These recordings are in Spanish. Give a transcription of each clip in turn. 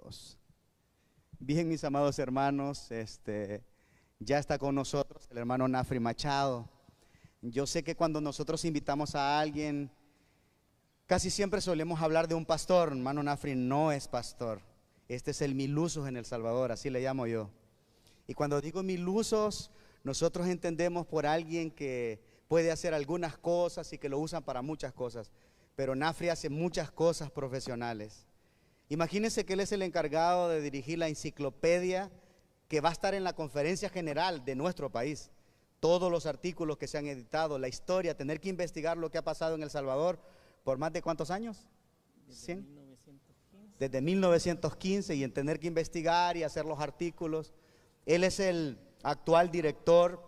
todos. Bien, mis amados hermanos, ya está con nosotros el hermano Nafri Machado. Yo sé que cuando nosotros invitamos a alguien, casi siempre solemos hablar de un pastor. Hermano Nafri no es pastor. Este es el Milusos en El Salvador, así le llamo yo. Y cuando digo Milusos, nosotros entendemos por alguien que puede hacer algunas cosas y que lo usan para muchas cosas. Pero Nafri hace muchas cosas profesionales. Imagínense que él es el encargado de dirigir la enciclopedia que va a estar en la conferencia general de nuestro país. Todos los artículos que se han editado, la historia, tener que investigar lo que ha pasado en El Salvador por más de ¿cuántos años? Desde 1915. Desde 1915, y en tener que investigar y hacer los artículos. Él es el actual director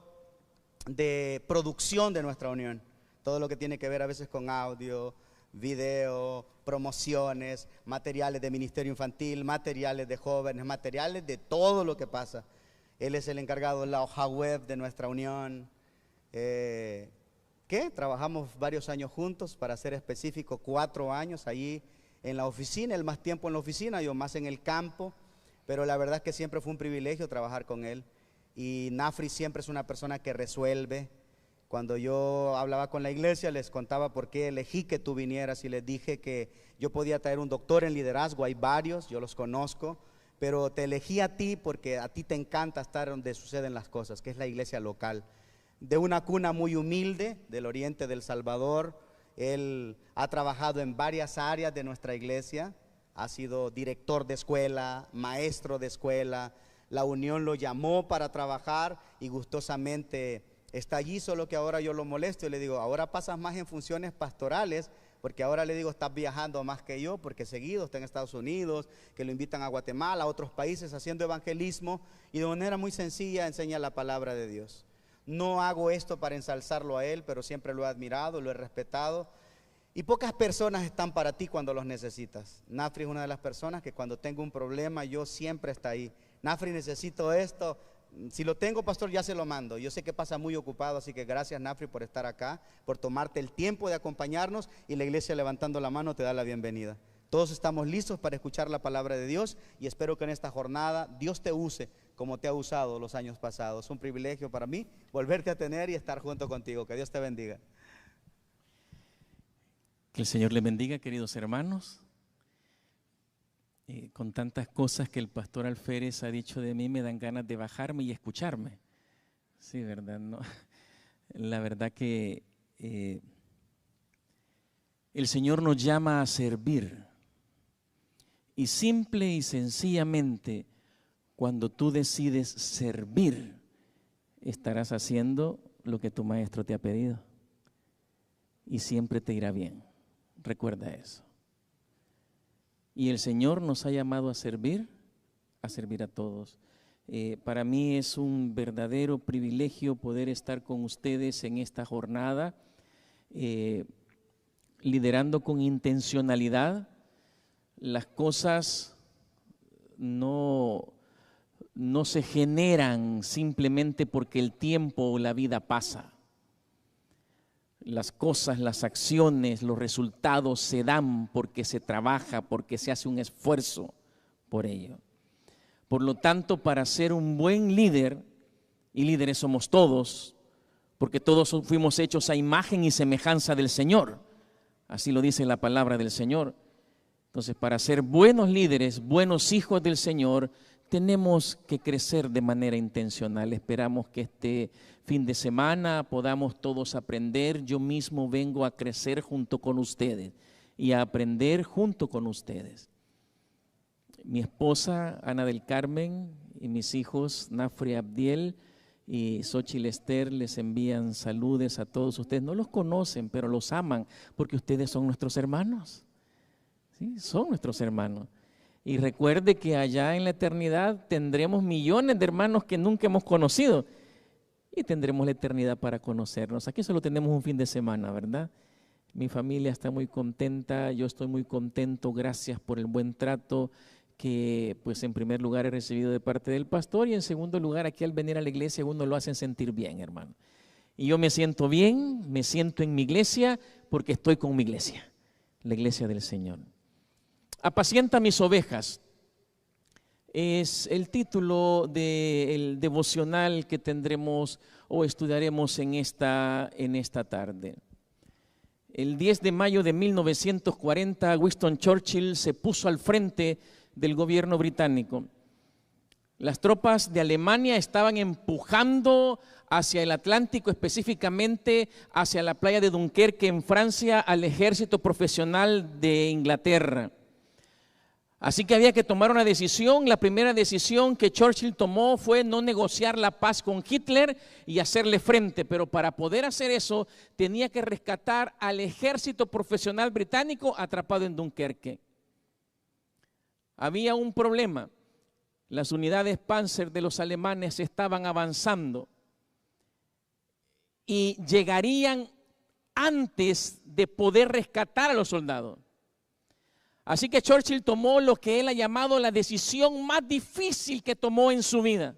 de producción de nuestra unión. Todo lo que tiene que ver a veces con audio, video, promociones, materiales de ministerio infantil, materiales de jóvenes, materiales de todo lo que pasa. Él es el encargado de la hoja web de nuestra unión, trabajamos varios años juntos, para ser específico 4 años allí en la oficina, él más tiempo en la oficina, yo más en el campo, pero la verdad es que siempre fue un privilegio trabajar con él. Y Nafri siempre es una persona que resuelve. Cuando yo hablaba con la iglesia, les contaba por qué elegí que tú vinieras y les dije que yo podía traer un doctor en liderazgo. Hay varios, yo los conozco, pero te elegí a ti porque a ti te encanta estar donde suceden las cosas, que es la iglesia local. De una cuna muy humilde del oriente del Salvador, él ha trabajado en varias áreas de nuestra iglesia, ha sido director de escuela, maestro de escuela. La unión lo llamó para trabajar y gustosamente está allí, solo que ahora yo lo molesto y le digo, ahora pasas más en funciones pastorales, porque ahora le digo, estás viajando más que yo, porque seguido está en Estados Unidos, que lo invitan a Guatemala, a otros países, haciendo evangelismo, y de manera muy sencilla enseña la palabra de Dios. No hago esto para ensalzarlo a él, pero siempre lo he admirado, lo he respetado, y pocas personas están para ti cuando los necesitas. Nafri es una de las personas que cuando tengo un problema, yo siempre está ahí. Nafri, necesito esto. Si lo tengo, pastor, ya se lo mando. Yo sé que pasa muy ocupado, así que gracias, Nafri, por estar acá, por tomarte el tiempo de acompañarnos, y la iglesia levantando la mano te da la bienvenida. Todos estamos listos para escuchar la palabra de Dios y espero que en esta jornada Dios te use como te ha usado los años pasados. Es un privilegio para mí volverte a tener y estar junto contigo. Que Dios te bendiga. Que el Señor les bendiga, queridos hermanos. Con tantas cosas que el pastor Alférez ha dicho de mí, me dan ganas de bajarme y escucharme. Sí, ¿verdad? No. La verdad que el Señor nos llama a servir. Y simple y sencillamente, cuando tú decides servir, estarás haciendo lo que tu maestro te ha pedido. Y siempre te irá bien. Recuerda eso. Y el Señor nos ha llamado a servir a todos. Para mí es un verdadero privilegio poder estar con ustedes en esta jornada, liderando con intencionalidad. Las cosas no se generan simplemente porque el tiempo o la vida pasa. Las cosas, las acciones, los resultados se dan porque se trabaja, porque se hace un esfuerzo por ello. Por lo tanto, para ser un buen líder, y líderes somos todos, porque todos fuimos hechos a imagen y semejanza del Señor, así lo dice la palabra del Señor. Entonces, para ser buenos líderes, buenos hijos del Señor, tenemos que crecer de manera intencional. Esperamos que este fin de semana podamos todos aprender. Yo mismo vengo a crecer junto con ustedes y a aprender junto con ustedes. Mi esposa Ana del Carmen y mis hijos Nafri Abdiel y Xochitl Esther les envían saludos a todos ustedes. No los conocen, pero los aman porque ustedes son nuestros hermanos. Sí, son nuestros hermanos. Y recuerde que allá en la eternidad tendremos millones de hermanos que nunca hemos conocido y tendremos la eternidad para conocernos. Aquí solo tenemos un fin de semana, ¿verdad? Mi familia está muy contenta, yo estoy muy contento, gracias por el buen trato que pues en primer lugar he recibido de parte del pastor y en segundo lugar aquí al venir a la iglesia uno lo hacen sentir bien, hermano. Y yo me siento bien, me siento en mi iglesia porque estoy con mi iglesia, la iglesia del Señor. Apacienta mis ovejas. es el título del devocional que tendremos o estudiaremos en esta tarde. El 10 de mayo de 1940, Winston Churchill se puso al frente del gobierno británico. Las tropas de Alemania estaban empujando hacia el Atlántico, específicamente hacia la playa de Dunkerque en Francia, al ejército profesional de Inglaterra. Así que había que tomar una decisión. La primera decisión que Churchill tomó fue no negociar la paz con Hitler y hacerle frente, pero para poder hacer eso tenía que rescatar al ejército profesional británico atrapado en Dunkerque. Había un problema. Las unidades Panzer de los alemanes estaban avanzando y llegarían antes de poder rescatar a los soldados. Así que Churchill tomó lo que él ha llamado la decisión más difícil que tomó en su vida.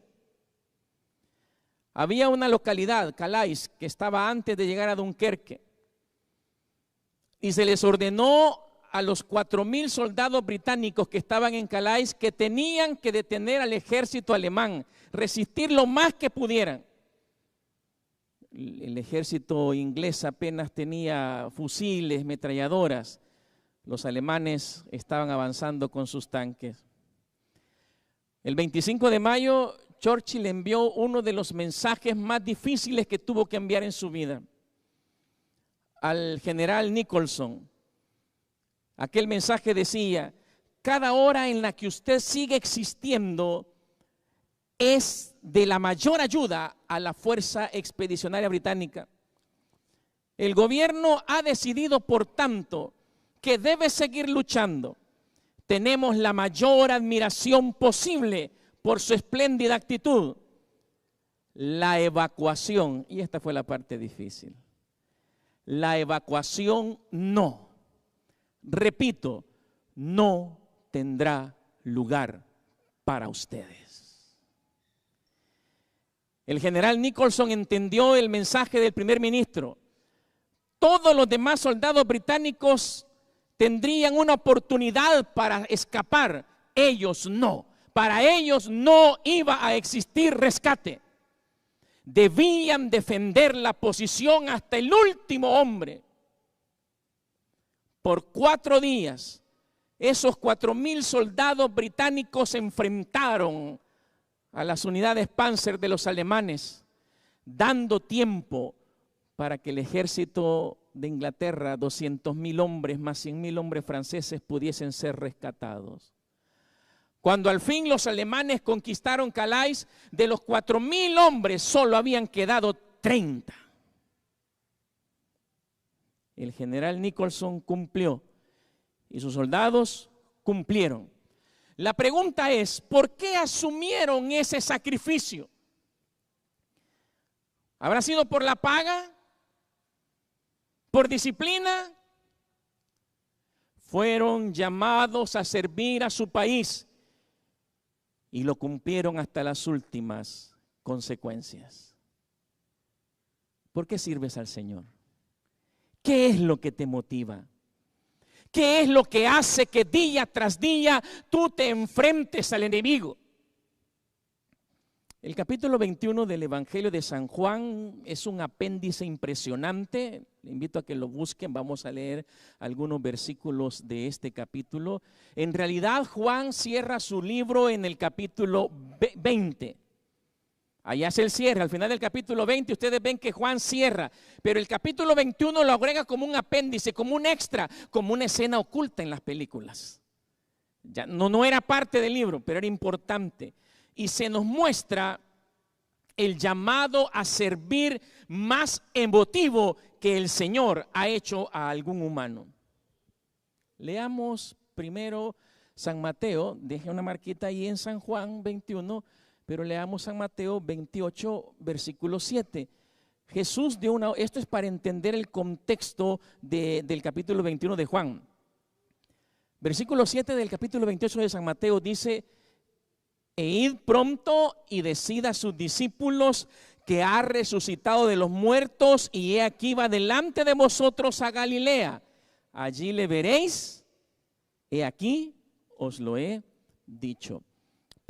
Había una localidad, Calais, que estaba antes de llegar a Dunkerque, y se les ordenó a los 4,000 soldados británicos que estaban en Calais que tenían que detener al ejército alemán, resistir lo más que pudieran. El ejército inglés apenas tenía fusiles, metralladoras. Los alemanes estaban avanzando con sus tanques. El 25 de mayo, Churchill envió uno de los mensajes más difíciles que tuvo que enviar en su vida al general Nicholson. Aquel mensaje decía: cada hora en la que usted sigue existiendo es de la mayor ayuda a la Fuerza Expedicionaria Británica. El gobierno ha decidido, por tanto, que debe seguir luchando. Tenemos la mayor admiración posible por su espléndida actitud. La evacuación, y esta fue la parte difícil, la evacuación no. Repito, no tendrá lugar para ustedes. El general Nicholson entendió el mensaje del primer ministro. Todos los demás soldados británicos tendrían una oportunidad para escapar. Ellos no. Para ellos no iba a existir rescate. Debían defender la posición hasta el último hombre. Por 4 días, esos 4,000 soldados británicos se enfrentaron a las unidades Panzer de los alemanes, dando tiempo para que el ejército de Inglaterra, 200,000 hombres más 100,000 hombres franceses, pudiesen ser rescatados. Cuando al fin los alemanes conquistaron Calais, de los 4,000 hombres solo habían quedado 30. El general Nicholson cumplió y sus soldados cumplieron. La pregunta es, ¿por qué asumieron ese sacrificio? ¿Habrá sido por la paga? ¿Por disciplina? Fueron llamados a servir a su país y lo cumplieron hasta las últimas consecuencias. ¿Por qué sirves al Señor? ¿Qué es lo que te motiva? ¿Qué es lo que hace que día tras día tú te enfrentes al enemigo? El capítulo 21 del Evangelio de San Juan es un apéndice impresionante. Le invito a que lo busquen, vamos a leer algunos versículos de este capítulo. En realidad, Juan cierra su libro en el capítulo 20. Allá es el cierre, al final del capítulo 20 ustedes ven que Juan cierra, pero el capítulo 21 lo agrega como un apéndice, como un extra, como una escena oculta en las películas. Ya no era parte del libro, pero era importante. Y se nos muestra el llamado a servir más emotivo que el Señor ha hecho a algún humano. Leamos primero San Mateo, deje una marquita ahí en San Juan 21, pero leamos San Mateo 28, versículo 7. Jesús dio esto es para entender el contexto del capítulo 21 de Juan. Versículo 7 del capítulo 28 de San Mateo dice: e id pronto y decid a sus discípulos que ha resucitado de los muertos, y he aquí va delante de vosotros a Galilea. Allí le veréis, he aquí os lo he dicho.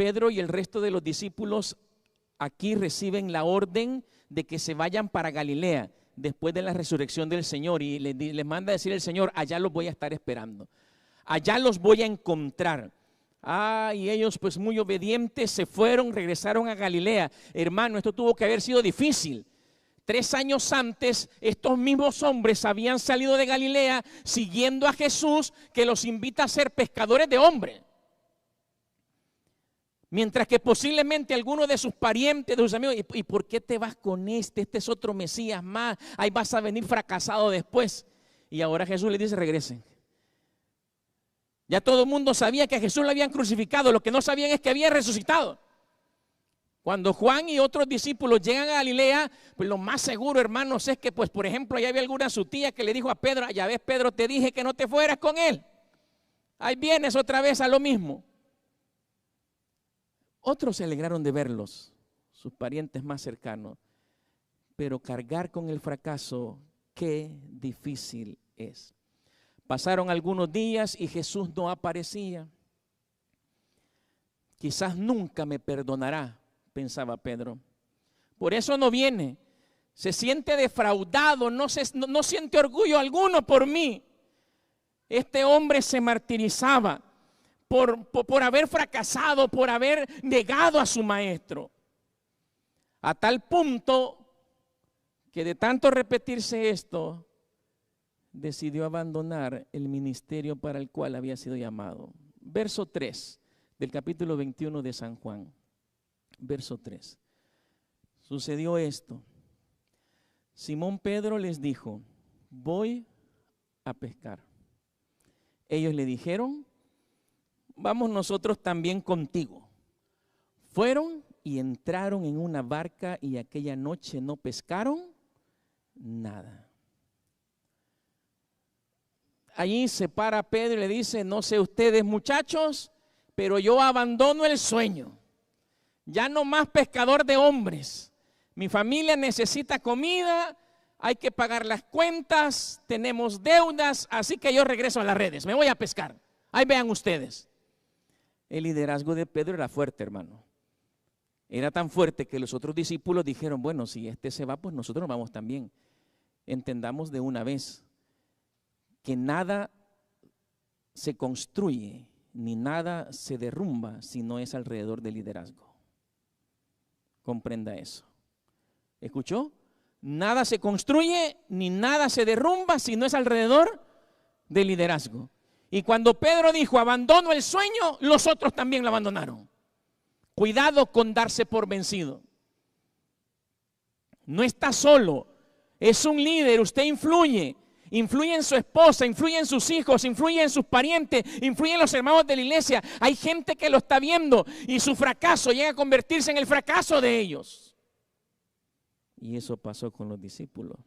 Pedro y el resto de los discípulos aquí reciben la orden de que se vayan para Galilea después de la resurrección del Señor, y les manda a decir el Señor: allá los voy a estar esperando, allá los voy a encontrar. Y ellos, pues muy obedientes, se fueron, regresaron a Galilea. Hermano, esto tuvo que haber sido difícil. 3 años antes, estos mismos hombres habían salido de Galilea siguiendo a Jesús, que los invita a ser pescadores de hombres. Mientras que posiblemente alguno de sus parientes, de sus amigos: ¿y por qué te vas con este? Este es otro Mesías más, ahí vas a venir fracasado después. Y ahora Jesús les dice: regresen. Ya todo el mundo sabía que a Jesús lo habían crucificado, lo que no sabían es que había resucitado. Cuando Juan y otros discípulos llegan a Galilea, pues lo más seguro, hermanos, es que, pues por ejemplo, allá había alguna su tía que le dijo a Pedro: ya ves, Pedro, te dije que no te fueras con él, ahí vienes otra vez a lo mismo. Otros se alegraron de verlos, sus parientes más cercanos, pero cargar con el fracaso, qué difícil es. Pasaron algunos días y Jesús no aparecía. Quizás nunca me perdonará, pensaba Pedro. Por eso no viene. Se siente defraudado, no siente orgullo alguno por mí. Este hombre se martirizaba por haber fracasado, por haber negado a su maestro. A tal punto que de tanto repetirse esto, decidió abandonar el ministerio para el cual había sido llamado. Verso 3 del capítulo 21 de San Juan. Verso 3. Sucedió esto. Simón Pedro les dijo: voy a pescar. Ellos le dijeron: vamos nosotros también contigo. Fueron y entraron en una barca, y aquella noche no pescaron nada. Allí se para Pedro y le dice: no sé ustedes, muchachos, pero yo abandono el sueño. Ya no más pescador de hombres. Mi familia necesita comida, hay que pagar las cuentas, tenemos deudas, así que yo regreso a las redes, me voy a pescar. Ahí vean ustedes. El liderazgo de Pedro era fuerte, hermano. Era tan fuerte que los otros discípulos dijeron: bueno, si este se va, pues nosotros nos vamos también. Entendamos de una vez que nada se construye ni nada se derrumba si no es alrededor del liderazgo. Comprenda eso. ¿Escuchó? Nada se construye ni nada se derrumba si no es alrededor del liderazgo. Y cuando Pedro dijo: abandono el sueño, los otros también lo abandonaron. Cuidado con darse por vencido. No está solo, es un líder, usted influye. Influye en su esposa, influye en sus hijos, influye en sus parientes, influye en los hermanos de la iglesia. Hay gente que lo está viendo y su fracaso llega a convertirse en el fracaso de ellos. Y eso pasó con los discípulos.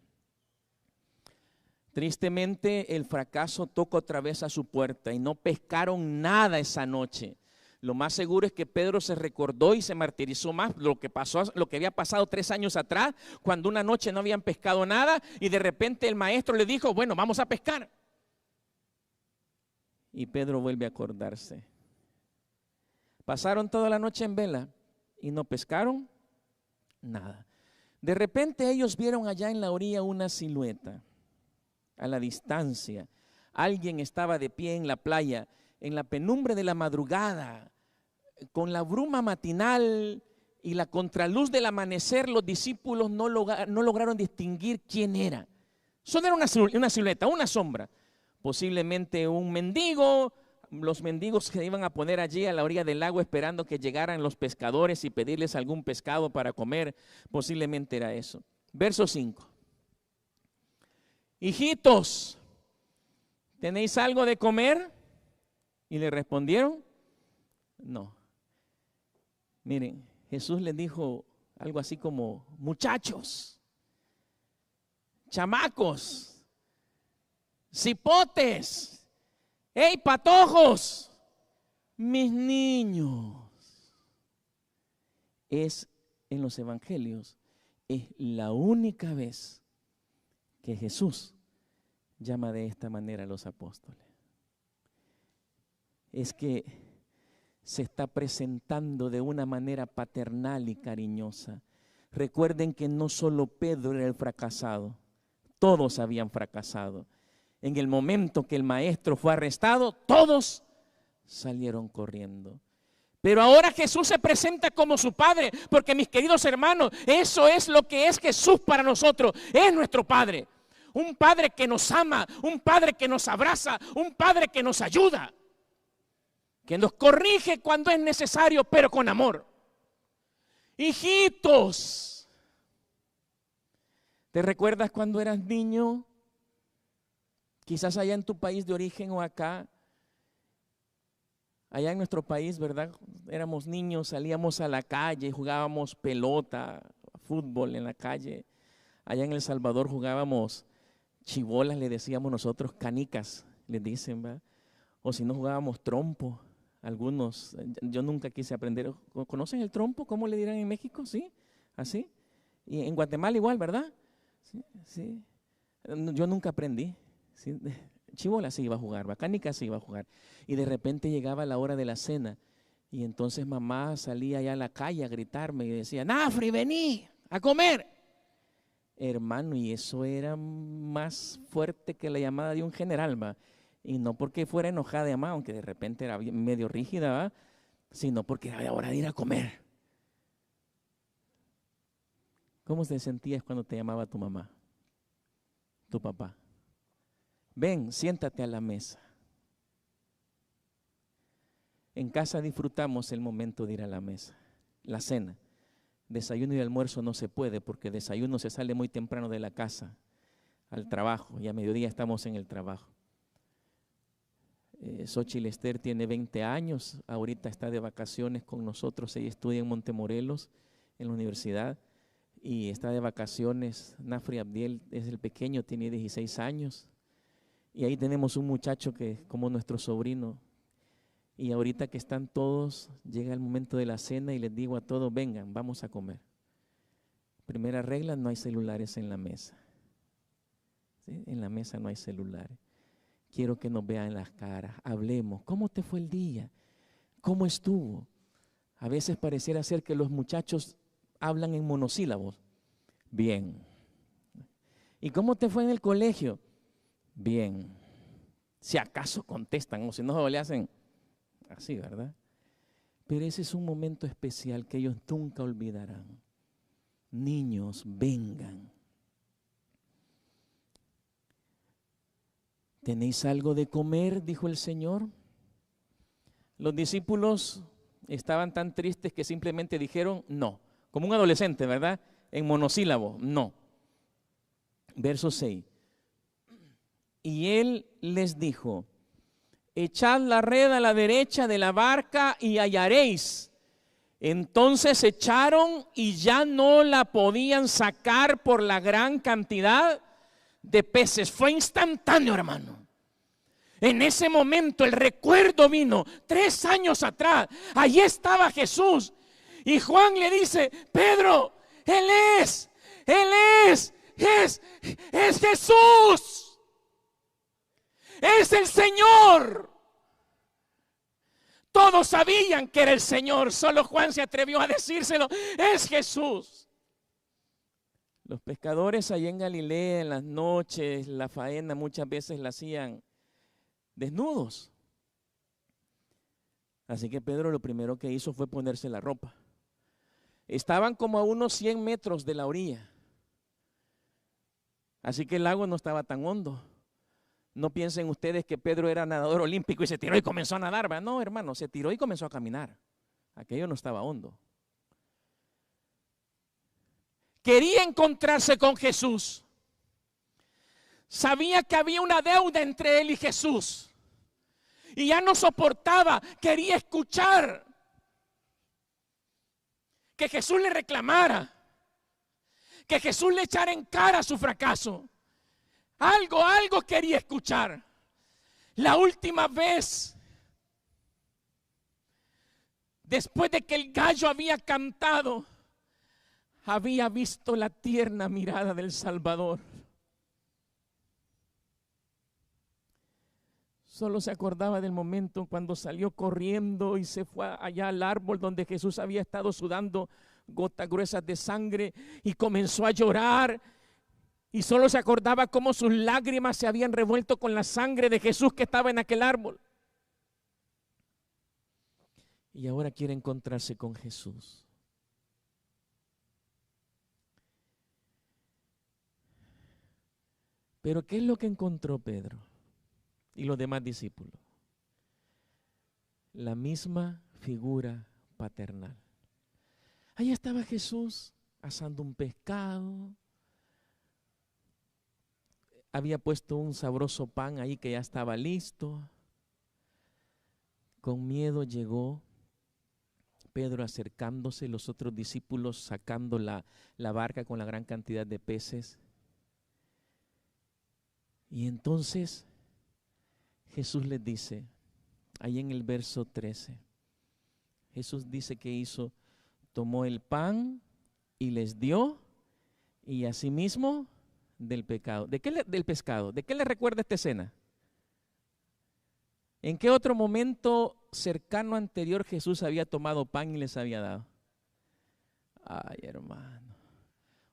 Tristemente, el fracaso toca otra vez a su puerta y no pescaron nada esa noche. Lo más seguro es que Pedro se recordó y se martirizó más lo que había pasado 3 años atrás, cuando una noche no habían pescado nada y de repente el maestro le dijo: bueno, vamos a pescar. Y Pedro vuelve a acordarse. Pasaron toda la noche en vela y no pescaron nada. De repente ellos vieron allá en la orilla una silueta, a la distancia. Alguien estaba de pie en la playa, en la penumbre de la madrugada, con la bruma matinal y la contraluz del amanecer. Los discípulos no lograron distinguir quién era. Solo era una silueta, una sombra. Posiblemente un mendigo. Los mendigos se iban a poner allí a la orilla del lago esperando que llegaran los pescadores y pedirles algún pescado para comer. Posiblemente era eso. Verso 5. Hijitos, ¿tenéis algo de comer? Y le respondieron: no. Miren, Jesús les dijo algo así como: muchachos, chamacos, cipotes, hey, patojos, mis niños. Es en los evangelios, es la única vez que Jesús llama de esta manera a los apóstoles. Es que se está presentando de una manera paternal y cariñosa. Recuerden que no solo Pedro era el fracasado, todos habían fracasado. En el momento que el maestro fue arrestado, todos salieron corriendo. Pero ahora Jesús se presenta como su Padre, porque mis queridos hermanos, eso es lo que es Jesús para nosotros, es nuestro Padre. Un Padre que nos ama, un Padre que nos abraza, un Padre que nos ayuda, que nos corrige cuando es necesario, pero con amor. Hijitos, ¿te recuerdas cuando eras niño? Quizás allá en tu país de origen o acá. Allá en nuestro país, ¿verdad? Éramos niños, salíamos a la calle, jugábamos pelota, fútbol en la calle. Allá en El Salvador jugábamos chibolas, le decíamos nosotros, canicas, les dicen, ¿verdad? O si no jugábamos trompo, algunos, yo nunca quise aprender. ¿Conocen el trompo? ¿Cómo le dirán en México? ¿Sí? ¿Así? Y en Guatemala igual, ¿verdad? Sí, sí. Yo nunca aprendí, ¿sí? Chibola sí iba a jugar, canicas sí iba a jugar. Y de repente llegaba la hora de la cena y entonces mamá salía allá a la calle a gritarme y decía, Nafri, vení a comer. Hermano, y eso era más fuerte que la llamada de un general, ¿va? Y no porque fuera enojada de mamá, aunque de repente era medio rígida, ¿va? Sino porque era hora de ir a comer. ¿Cómo te sentías cuando te llamaba tu mamá, tu papá? Ven, siéntate a la mesa. En casa disfrutamos el momento de ir a la mesa, la cena. Desayuno y almuerzo no se puede porque desayuno se sale muy temprano de la casa al trabajo y a mediodía estamos en el trabajo. Xochitl Esther tiene 20 años, ahorita está de vacaciones con nosotros, ella estudia en Montemorelos, en la universidad, y está de vacaciones. Nafri Abdiel es el pequeño, tiene 16 años. Y ahí tenemos un muchacho que es como nuestro sobrino. Y ahorita que están todos, llega el momento de la cena y les digo a todos, vengan, vamos a comer. Primera regla, no hay celulares en la mesa. ¿Sí? En la mesa no hay celulares. Quiero que nos vean las caras, hablemos. ¿Cómo te fue el día? ¿Cómo estuvo? A veces pareciera ser que los muchachos hablan en monosílabos. Bien. ¿Y cómo te fue en el colegio? Bien, si acaso contestan o si no le hacen así, ¿verdad? Pero ese es un momento especial que ellos nunca olvidarán. Niños, vengan. ¿Tenéis algo de comer?, dijo el Señor. Los discípulos estaban tan tristes que simplemente dijeron no, como un adolescente, ¿verdad? En monosílabo, no. Verso 6. Y él les dijo, echad la red a la derecha de la barca y hallaréis. Entonces echaron y ya no la podían sacar por la gran cantidad de peces. Fue instantáneo, hermano. En ese momento el recuerdo vino 3 años atrás. Allí estaba Jesús. Y Juan le dice, Pedro, Él es Jesús. Es el Señor. Todos sabían que era el Señor, solo Juan se atrevió a decírselo, es Jesús. Los pescadores allá en Galilea en las noches, la faena muchas veces la hacían desnudos. Así que Pedro lo primero que hizo fue ponerse la ropa. Estaban como a unos 100 metros de la orilla. Así que el lago no estaba tan hondo. No piensen ustedes que Pedro era nadador olímpico y se tiró y comenzó a nadar, ¿verdad? No, hermano, se tiró y comenzó a caminar. Aquello no estaba hondo. Quería encontrarse con Jesús. Sabía que había una deuda entre él y Jesús. Y ya no soportaba, quería escuchar que Jesús le reclamara, que Jesús le echara en cara su fracaso. Algo quería escuchar. La última vez, después de que el gallo había cantado, había visto la tierna mirada del Salvador. Solo se acordaba del momento cuando salió corriendo y se fue allá al árbol donde Jesús había estado sudando gotas gruesas de sangre y comenzó a llorar. Y solo se acordaba cómo sus lágrimas se habían revuelto con la sangre de Jesús que estaba en aquel árbol. Y ahora quiere encontrarse con Jesús. Pero ¿qué es lo que encontró Pedro y los demás discípulos? La misma figura paternal. Ahí estaba Jesús asando un pescado. Había puesto un sabroso pan ahí que ya estaba listo. Con miedo llegó Pedro acercándose, los otros discípulos sacando la barca con la gran cantidad de peces. Y entonces Jesús les dice, ahí en el verso 13, Jesús dice que hizo, tomó el pan y les dio, y asimismo del pescado. Del pescado. ¿De qué le recuerda esta escena? ¿En qué otro momento cercano anterior Jesús había tomado pan y les había dado? Ay, hermano.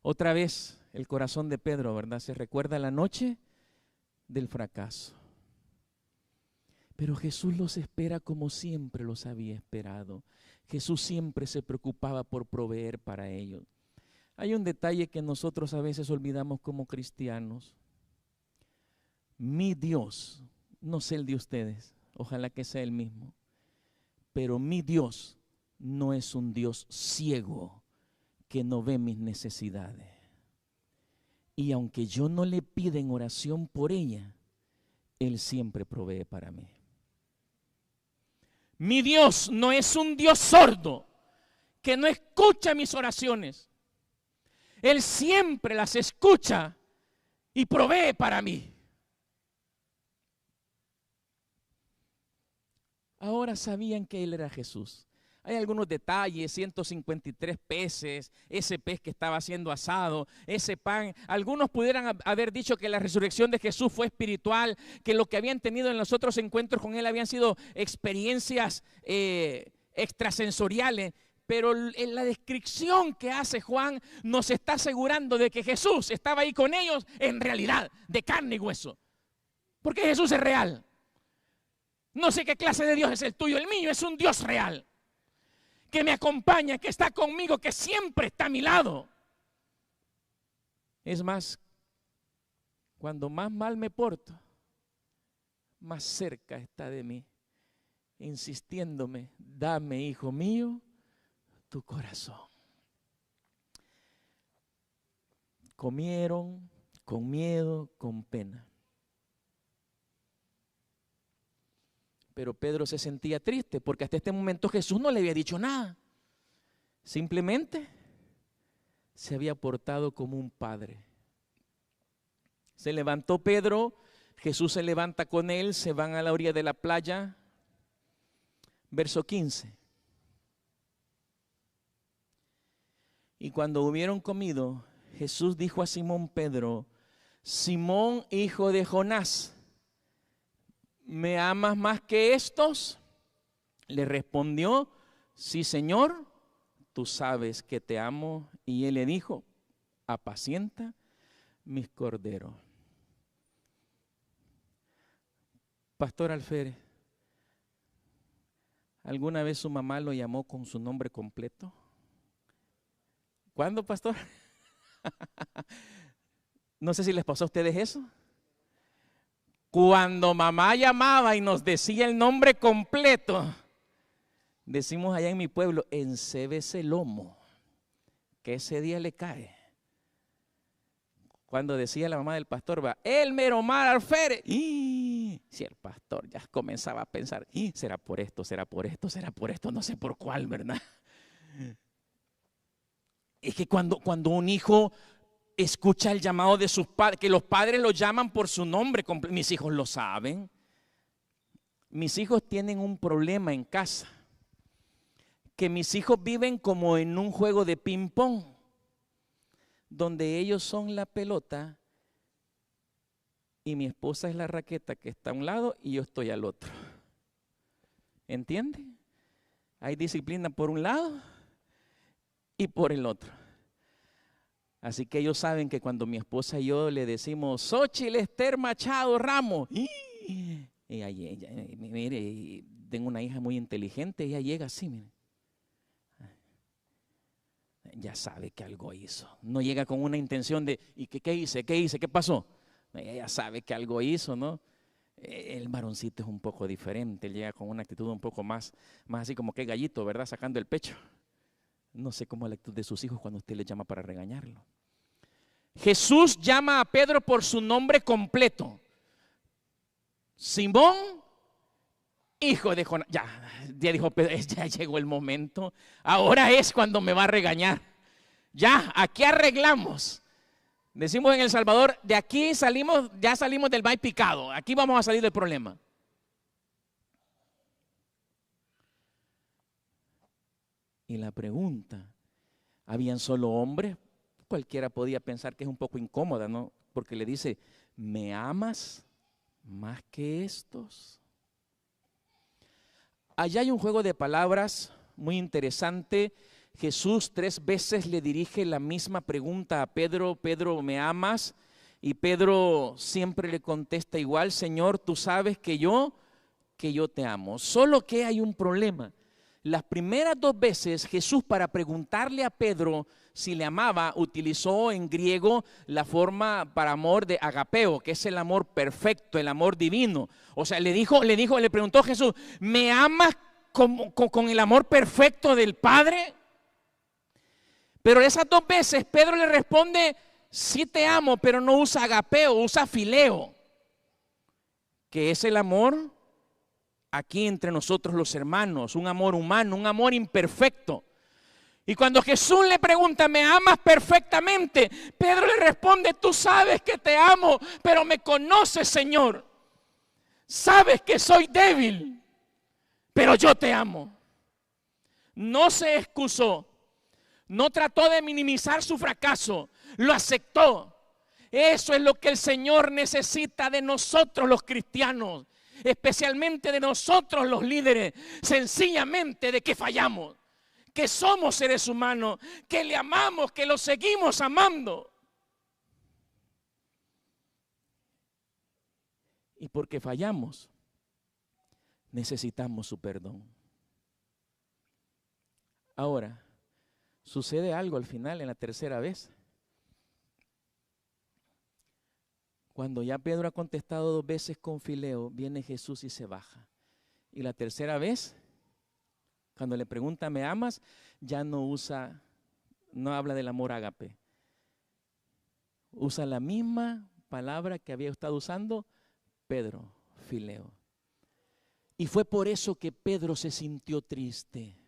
Otra vez el corazón de Pedro, ¿verdad? Se recuerda la noche del fracaso. Pero Jesús los espera como siempre los había esperado. Jesús siempre se preocupaba por proveer para ellos. Hay un detalle que nosotros a veces olvidamos como cristianos. Mi Dios, no sé el de ustedes, ojalá que sea el mismo, pero mi Dios no es un Dios ciego que no ve mis necesidades. Y aunque yo no le pida en oración por ella, Él siempre provee para mí. Mi Dios no es un Dios sordo que no escucha mis oraciones. Él siempre las escucha y provee para mí. Ahora sabían que Él era Jesús. Hay algunos detalles, 153 peces, ese pez que estaba siendo asado, ese pan. Algunos pudieran haber dicho que la resurrección de Jesús fue espiritual, que lo que habían tenido en los otros encuentros con Él habían sido experiencias extrasensoriales. Pero en la descripción que hace Juan nos está asegurando de que Jesús estaba ahí con ellos en realidad, de carne y hueso. Porque Jesús es real. No sé qué clase de Dios es el tuyo, el mío es un Dios real. Que me acompaña, que está conmigo, que siempre está a mi lado. Es más, cuando más mal me porto, más cerca está de mí, insistiéndome, dame, hijo mío, tu corazón. Comieron con miedo, con pena. Pero Pedro se sentía triste porque hasta este momento Jesús no le había dicho nada. Simplemente se había portado como un padre. Se levantó Pedro, Jesús se levanta con él, se van a la orilla de la playa. Verso 15. Y cuando hubieron comido, Jesús dijo a Simón Pedro, Simón, hijo de Jonás, ¿me amas más que estos? Le respondió, sí, Señor, tú sabes que te amo. Y él le dijo, apacienta mis corderos. Pastor Alférez, ¿alguna vez su mamá lo llamó con su nombre completo? ¿Cuándo, pastor? No sé si les pasó a ustedes eso. Cuando mamá llamaba y nos decía el nombre completo, decimos allá en mi pueblo, encébese el lomo, que ese día le cae. Cuando decía la mamá del pastor, va, el Meromar Alférez. Y si el pastor ya comenzaba a pensar, será por esto, será por esto, será por esto, no sé por cuál, ¿verdad? Es que cuando un hijo escucha el llamado de sus padres, que los padres lo llaman por su nombre, mis hijos lo saben. Mis hijos tienen un problema en casa, que mis hijos viven como en un juego de ping pong, donde ellos son la pelota y mi esposa es la raqueta que está a un lado y yo estoy al otro. ¿Entiende? Hay disciplina por un lado y por el otro. Así que ellos saben que cuando mi esposa y yo le decimos Xóchitl Esther Machado Ramos, ella, mire, tengo una hija muy inteligente, ella llega así, mire. Ya sabe que algo hizo. No llega con una intención de, ¿y qué hice? ¿Qué hice? ¿Qué pasó? Ella ya sabe que algo hizo, ¿no? El varoncito es un poco diferente, él llega con una actitud un poco más así como que gallito, ¿verdad? Sacando el pecho. No sé cómo es la actitud de sus hijos cuando usted les llama para regañarlo. Jesús llama a Pedro por su nombre completo. Simón, hijo de Jonás. Ya dijo Pedro, ya llegó el momento. Ahora es cuando me va a regañar. Ya, aquí arreglamos. Decimos en El Salvador, de aquí salimos, ya salimos del maíz picado. Aquí vamos a salir del problema. Y la pregunta, ¿habían solo hombres? Cualquiera podía pensar que es un poco incómoda, ¿no? Porque le dice, ¿me amas más que estos? Allá hay un juego de palabras muy interesante. Jesús 3 veces le dirige la misma pregunta a Pedro, Pedro, ¿me amas? Y Pedro siempre le contesta igual, Señor, tú sabes que yo te amo. Solo que hay un problema. Las primeras 2 veces Jesús, para preguntarle a Pedro si le amaba, utilizó en griego la forma para amor de agapeo, que es el amor perfecto, el amor divino. O sea, le preguntó a Jesús, ¿me amas con el amor perfecto del Padre? Pero esas 2 veces Pedro le responde, sí te amo, pero no usa agapeo, usa fileo, que es el amor aquí entre nosotros los hermanos, un amor humano, un amor imperfecto. Y cuando Jesús le pregunta, ¿me amas perfectamente? Pedro le responde, tú sabes que te amo, pero me conoces, Señor. Sabes que soy débil, pero yo te amo. No se excusó, no trató de minimizar su fracaso, lo aceptó. Eso es lo que el Señor necesita de nosotros los cristianos, especialmente de nosotros los líderes, sencillamente de que fallamos, que somos seres humanos, que le amamos, que lo seguimos amando. Y porque fallamos, necesitamos su perdón. Ahora, sucede algo al final, en la tercera vez. Cuando ya Pedro ha contestado 2 veces con fileo, viene Jesús y se baja. Y la tercera vez, cuando le pregunta, ¿me amas? Ya no habla del amor ágape. Usa la misma palabra que había estado usando Pedro, fileo. Y fue por eso que Pedro se sintió triste.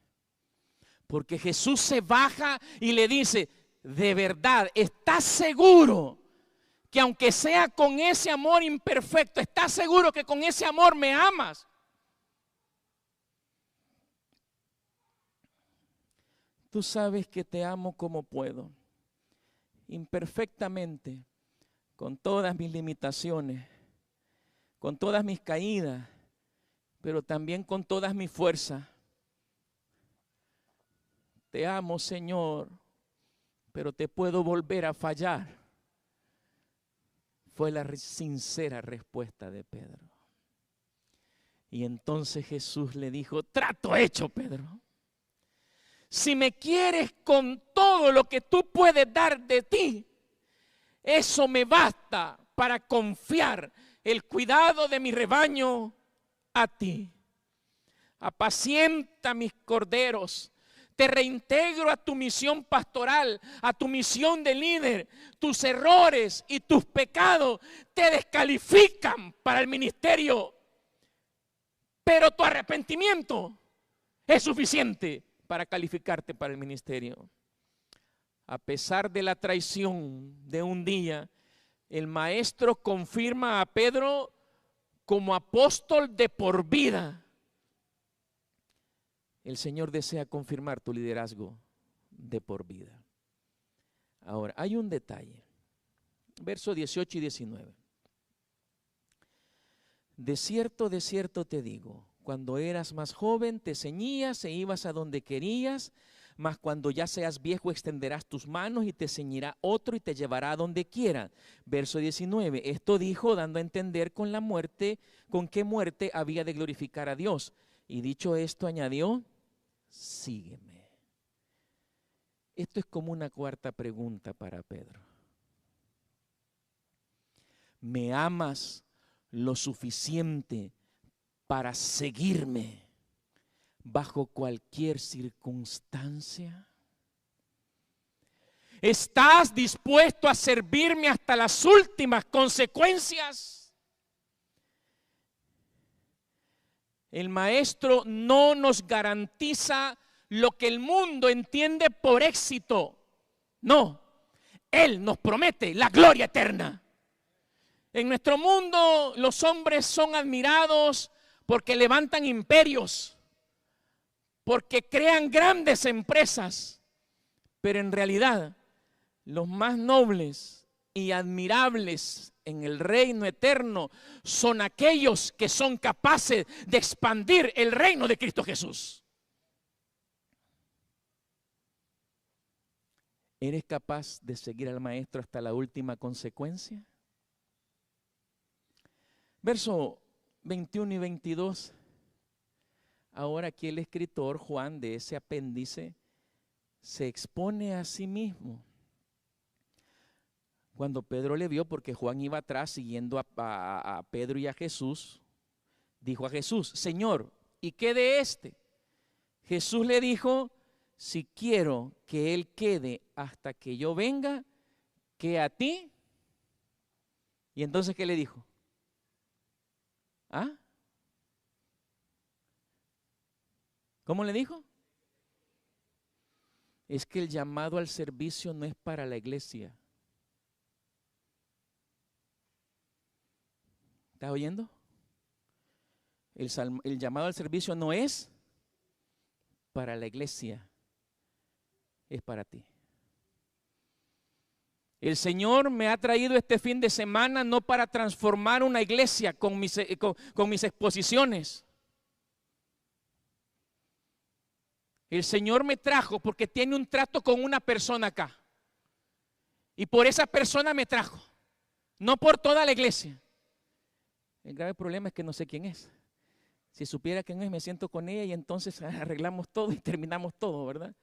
Porque Jesús se baja y le dice, de verdad, ¿estás seguro que aunque sea con ese amor imperfecto, estás seguro que con ese amor me amas? Tú sabes que te amo como puedo, imperfectamente, con todas mis limitaciones, con todas mis caídas, pero también con todas mis fuerzas. Te amo, Señor, pero te puedo volver a fallar. Fue la sincera respuesta de Pedro. Y entonces Jesús le dijo, trato hecho, Pedro. Si me quieres con todo lo que tú puedes dar de ti, eso me basta para confiar el cuidado de mi rebaño a ti. Apacienta mis corderos. Te reintegro a tu misión pastoral, a tu misión de líder. Tus errores y tus pecados te descalifican para el ministerio. Pero tu arrepentimiento es suficiente para calificarte para el ministerio. A pesar de la traición de un día, el maestro confirma a Pedro como apóstol de por vida. El Señor desea confirmar tu liderazgo de por vida. Ahora, hay un detalle. Versos 18 y 19. de cierto te digo, cuando eras más joven te ceñías e ibas a donde querías, mas cuando ya seas viejo extenderás tus manos y te ceñirá otro y te llevará a donde quiera. Verso 19, esto dijo dando a entender con la muerte, con qué muerte había de glorificar a Dios. Y dicho esto añadió, sígueme. Esto es como una cuarta pregunta para Pedro. ¿Me amas lo suficiente para seguirme bajo cualquier circunstancia? ¿Estás dispuesto a servirme hasta las últimas consecuencias? El maestro no nos garantiza lo que el mundo entiende por éxito. No, él nos promete la gloria eterna. En nuestro mundo los hombres son admirados porque levantan imperios, porque crean grandes empresas, pero en realidad los más nobles y admirables en el reino eterno son aquellos que son capaces de expandir el reino de Cristo Jesús. ¿Eres capaz de seguir al maestro hasta la última consecuencia? Verso 21 y 22. Ahora aquí el escritor Juan de ese apéndice se expone a sí mismo. Cuando Pedro le vio, porque Juan iba atrás siguiendo a Pedro y a Jesús, dijo a Jesús, Señor, ¿y qué de este? Jesús le dijo, si quiero que él quede hasta que yo venga, que a ti. Y entonces, ¿qué le dijo? ¿Ah? ¿Cómo le dijo? Es que el llamado al servicio no es para la iglesia. ¿Estás oyendo? El llamado al servicio no es para la iglesia, es para ti. El Señor me ha traído este fin de semana no para transformar una iglesia con mis exposiciones. El Señor me trajo porque tiene un trato con una persona acá. Y por esa persona me trajo, no por toda la iglesia. El grave problema es que no sé quién es. Si supiera quién es, me siento con ella y entonces arreglamos todo y terminamos todo, ¿verdad?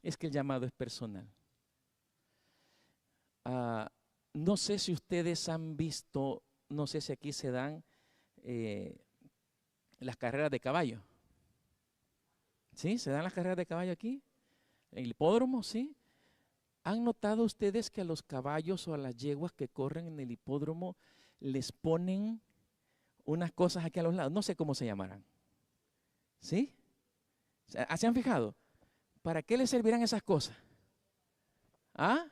Es que el llamado es personal. No sé si ustedes han visto, no sé si aquí se dan las carreras de caballo. ¿Sí? ¿Se dan las carreras de caballo aquí? ¿En el hipódromo? ¿Sí? ¿Han notado ustedes que a los caballos o a las yeguas que corren en el hipódromo les ponen unas cosas aquí a los lados? No sé cómo se llamarán. ¿Sí? ¿Se han fijado? ¿Para qué les servirán esas cosas? ¿Ah?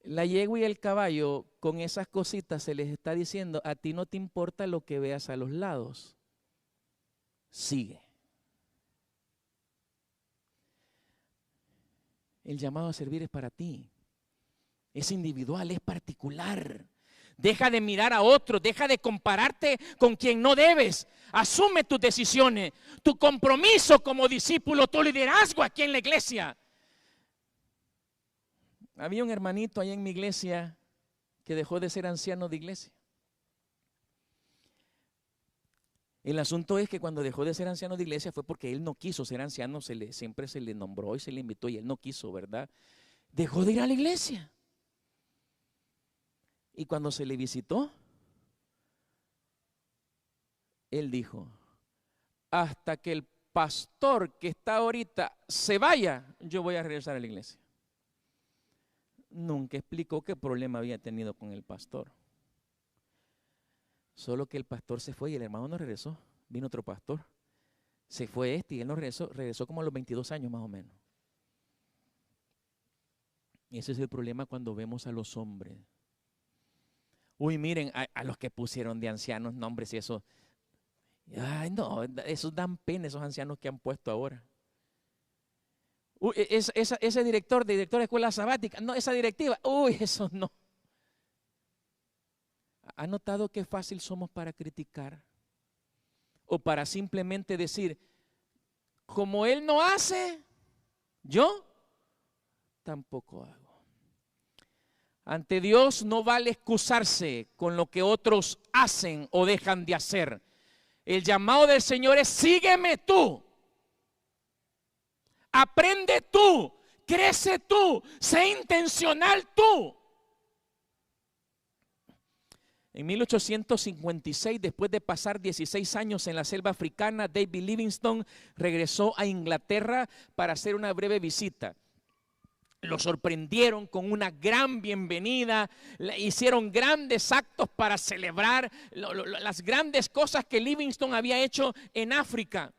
La yegua y el caballo, con esas cositas se les está diciendo, a ti no te importa lo que veas a los lados. Sigue. El llamado a servir es para ti. Es individual, es particular. Deja de mirar a otros, deja de compararte con quien no debes. Asume tus decisiones, tu compromiso como discípulo, tu liderazgo aquí en la iglesia. Había un hermanito ahí en mi iglesia que dejó de ser anciano de iglesia. El asunto es que cuando dejó de ser anciano de iglesia fue porque él no quiso ser anciano, siempre se le nombró y se le invitó y él no quiso, ¿verdad? Dejó de ir a la iglesia. Y cuando se le visitó, él dijo, hasta que el pastor que está ahorita se vaya, yo voy a regresar a la iglesia. Nunca explicó qué problema había tenido con el pastor. Solo que el pastor se fue y el hermano no regresó. Vino otro pastor. Se fue este y él no regresó como a los 22 años más o menos. Y ese es el problema cuando vemos a los hombres. Uy, miren, a los que pusieron de ancianos nombres y eso. Ay, no, esos dan pena, esos ancianos que han puesto ahora. Ese director de escuela sabática, no, esa directiva, uy, eso no. ¿Ha notado qué fácil somos para criticar? O para simplemente decir, como él no hace, yo tampoco hago. Ante Dios no vale excusarse con lo que otros hacen o dejan de hacer. El llamado del Señor es: sígueme tú, aprende tú, crece tú, sé intencional tú. En 1856, después de pasar 16 años en la selva africana, David Livingstone regresó a Inglaterra para hacer una breve visita. Lo sorprendieron con una gran bienvenida, hicieron grandes actos para celebrar las grandes cosas que Livingstone había hecho en África.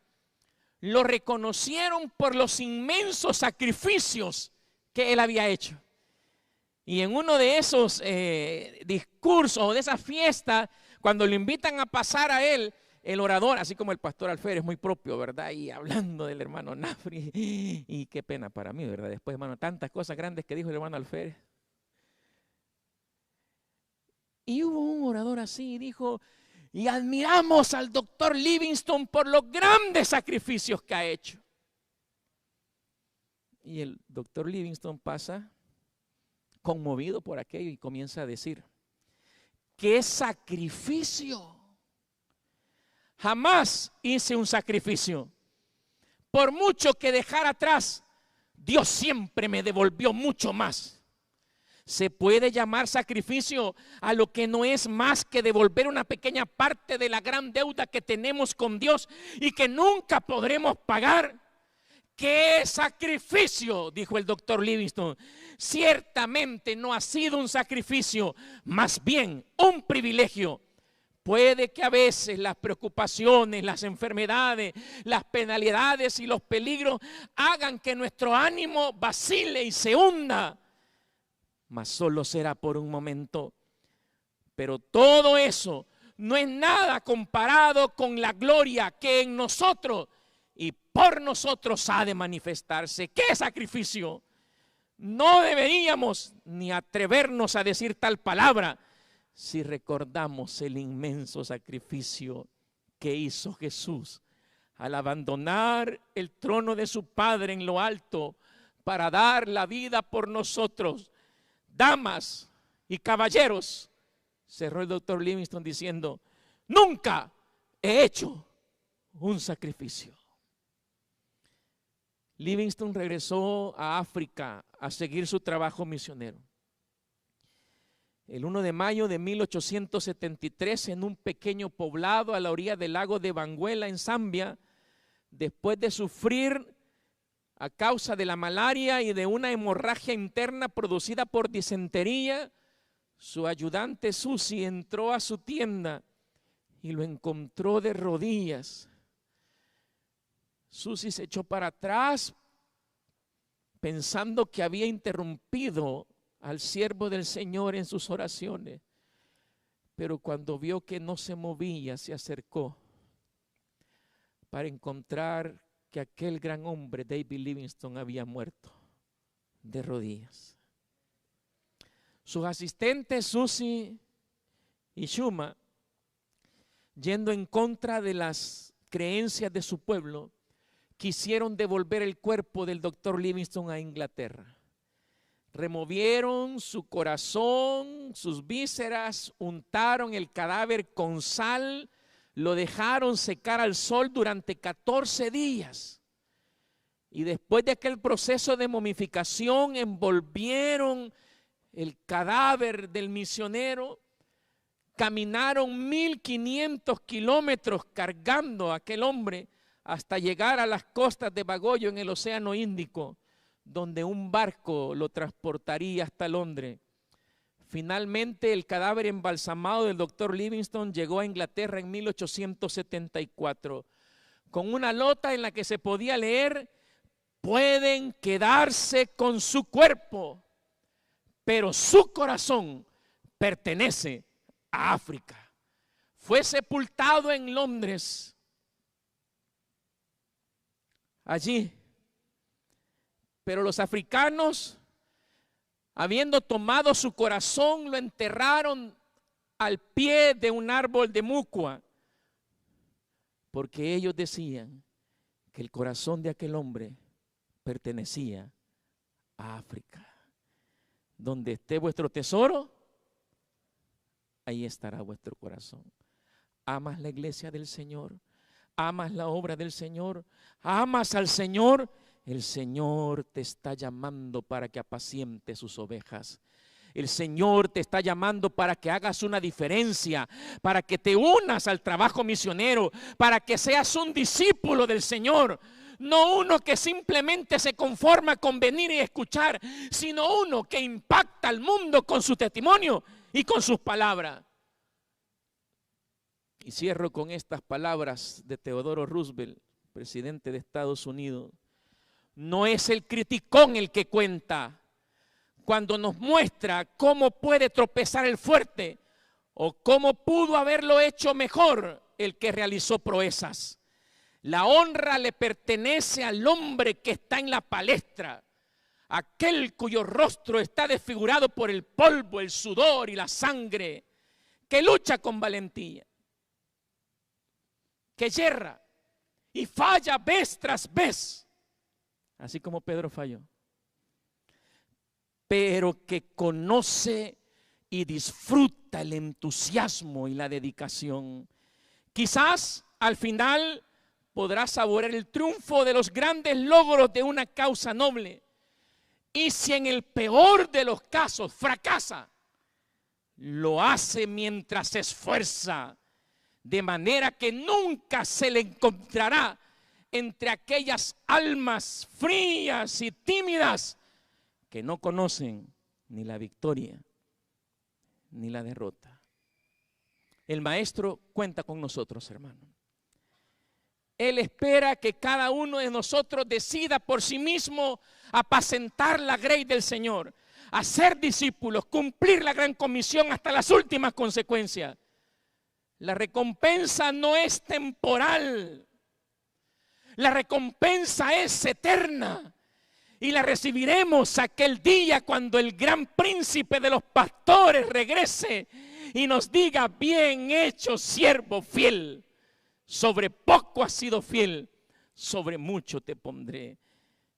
Lo reconocieron por los inmensos sacrificios que él había hecho. Y en uno de esos discursos o de esa fiesta, cuando lo invitan a pasar a él, el orador, así como el pastor Alférez, muy propio, ¿verdad? Y hablando del hermano Nafri, y qué pena para mí, ¿verdad? Después, hermano, tantas cosas grandes que dijo el hermano Alférez. Y hubo un orador así y dijo: y admiramos al doctor Livingstone por los grandes sacrificios que ha hecho. Y el doctor Livingstone pasa conmovido por aquello y comienza a decir: ¡qué sacrificio! Jamás hice un sacrificio. Por mucho que dejara atrás, Dios siempre me devolvió mucho más. Se puede llamar sacrificio a lo que no es más que devolver una pequeña parte de la gran deuda que tenemos con Dios y que nunca podremos pagar. ¡Qué sacrificio!, dijo el doctor Livingstone. Ciertamente no ha sido un sacrificio, más bien un privilegio. Puede que a veces las preocupaciones, las enfermedades, las penalidades y los peligros hagan que nuestro ánimo vacile y se hunda, mas solo será por un momento. Pero todo eso no es nada comparado con la gloria que en nosotros y por nosotros ha de manifestarse. ¡Qué sacrificio! No deberíamos ni atrevernos a decir tal palabra si recordamos el inmenso sacrificio que hizo Jesús al abandonar el trono de su Padre en lo alto para dar la vida por nosotros. Damas y caballeros, cerró el doctor Livingstone diciendo: nunca he hecho un sacrificio. Livingstone regresó a África a seguir su trabajo misionero. El 1 de mayo de 1873, en un pequeño poblado a la orilla del lago de Benguela, en Zambia, después de sufrir a causa de la malaria y de una hemorragia interna producida por disentería, su ayudante Susi entró a su tienda y lo encontró de rodillas. Susi se echó para atrás pensando que había interrumpido al siervo del Señor en sus oraciones, pero cuando vio que no se movía, se acercó para encontrar que aquel gran hombre, David Livingstone, había muerto de rodillas. Sus asistentes, Susi y Shuma, yendo en contra de las creencias de su pueblo, quisieron devolver el cuerpo del doctor Livingstone a Inglaterra. Removieron su corazón, sus vísceras, untaron el cadáver con sal, lo dejaron secar al sol durante 14 días. Y después de aquel proceso de momificación, envolvieron el cadáver del misionero, caminaron 1500 kilómetros cargando a aquel hombre hasta llegar a las costas de Bagoyo en el Océano Índico, donde un barco lo transportaría hasta Londres. Finalmente, el cadáver embalsamado del doctor Livingstone llegó a Inglaterra en 1874, con una nota en la que se podía leer: pueden quedarse con su cuerpo, pero su corazón pertenece a África. Fue sepultado en Londres. Allí Pero los africanos, habiendo tomado su corazón, lo enterraron al pie de un árbol de mucua, porque ellos decían que el corazón de aquel hombre pertenecía a África. Donde esté vuestro tesoro, ahí estará vuestro corazón. ¿Amas la iglesia del Señor? ¿Amas la obra del Señor? ¿Amas al Señor? El Señor te está llamando para que apacientes sus ovejas. El Señor te está llamando para que hagas una diferencia, para que te unas al trabajo misionero, para que seas un discípulo del Señor. No uno que simplemente se conforma con venir y escuchar, sino uno que impacta al mundo con su testimonio y con sus palabras. Y cierro con estas palabras de Theodore Roosevelt, presidente de Estados Unidos. No es el criticón el que cuenta cuando nos muestra cómo puede tropezar el fuerte o cómo pudo haberlo hecho mejor el que realizó proezas. La honra le pertenece al hombre que está en la palestra, aquel cuyo rostro está desfigurado por el polvo, el sudor y la sangre, que lucha con valentía, que yerra y falla vez tras vez, así como Pedro falló, pero que conoce y disfruta el entusiasmo y la dedicación. Quizás al final podrá saborear el triunfo de los grandes logros de una causa noble. Y si en el peor de los casos fracasa, lo hace mientras se esfuerza, de manera que nunca se le encontrará entre aquellas almas frías y tímidas que no conocen ni la victoria ni la derrota. El Maestro cuenta con nosotros, hermano. Él espera que cada uno de nosotros decida por sí mismo apacentar la grey del Señor, hacer discípulos, cumplir la gran comisión hasta las últimas consecuencias. La recompensa no es temporal, la recompensa es eterna y la recibiremos aquel día cuando el gran príncipe de los pastores regrese y nos diga: bien hecho, siervo fiel. Sobre poco has sido fiel, sobre mucho te pondré.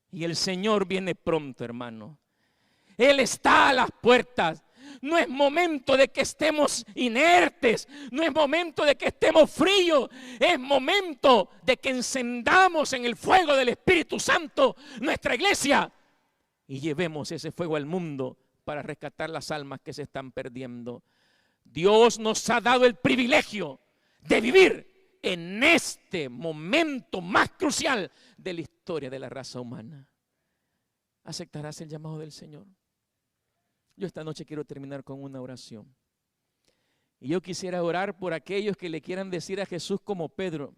Y el Señor viene pronto, hermano. Él está a las puertas. No es momento de que estemos inertes, no es momento de que estemos fríos, es momento de que encendamos en el fuego del Espíritu Santo nuestra iglesia y llevemos ese fuego al mundo para rescatar las almas que se están perdiendo. Dios nos ha dado el privilegio de vivir en este momento más crucial de la historia de la raza humana. ¿Aceptarás el llamado del Señor? Yo esta noche quiero terminar con una oración. Y yo quisiera orar por aquellos que le quieran decir a Jesús como Pedro: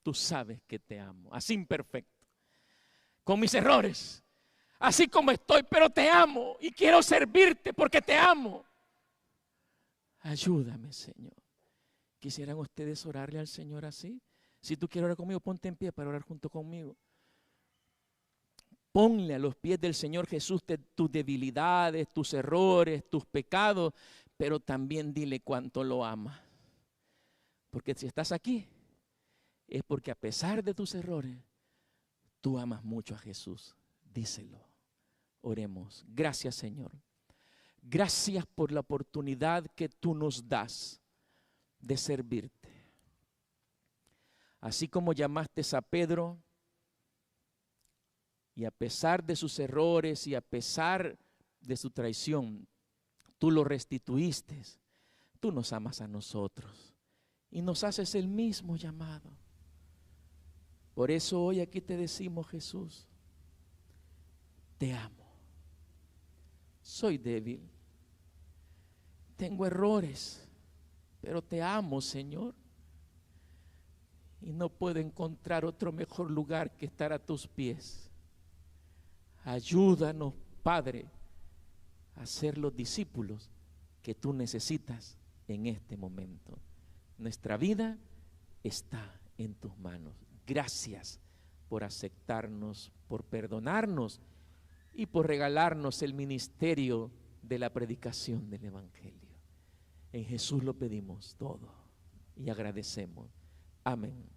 tú sabes que te amo, así imperfecto, con mis errores, así como estoy, pero te amo y quiero servirte porque te amo. Ayúdame, Señor. ¿Quisieran ustedes orarle al Señor así? Si tú quieres orar conmigo, ponte en pie para orar junto conmigo. Ponle a los pies del Señor Jesús tus debilidades, tus errores, tus pecados, pero también dile cuánto lo amas. Porque si estás aquí, es porque a pesar de tus errores, tú amas mucho a Jesús. Díselo. Oremos. Gracias, Señor. Gracias por la oportunidad que tú nos das de servirte. Así como llamaste a Pedro, y a pesar de sus errores y a pesar de su traición, tú lo restituiste. Tú nos amas a nosotros y nos haces el mismo llamado. Por eso hoy aquí te decimos: Jesús, te amo. Soy débil, tengo errores, pero te amo, Señor, y no puedo encontrar otro mejor lugar que estar a tus pies. Ayúdanos, Padre, a ser los discípulos que tú necesitas en este momento. Nuestra vida está en tus manos. Gracias por aceptarnos, por perdonarnos y por regalarnos el ministerio de la predicación del Evangelio. En Jesús lo pedimos todo y agradecemos. Amén.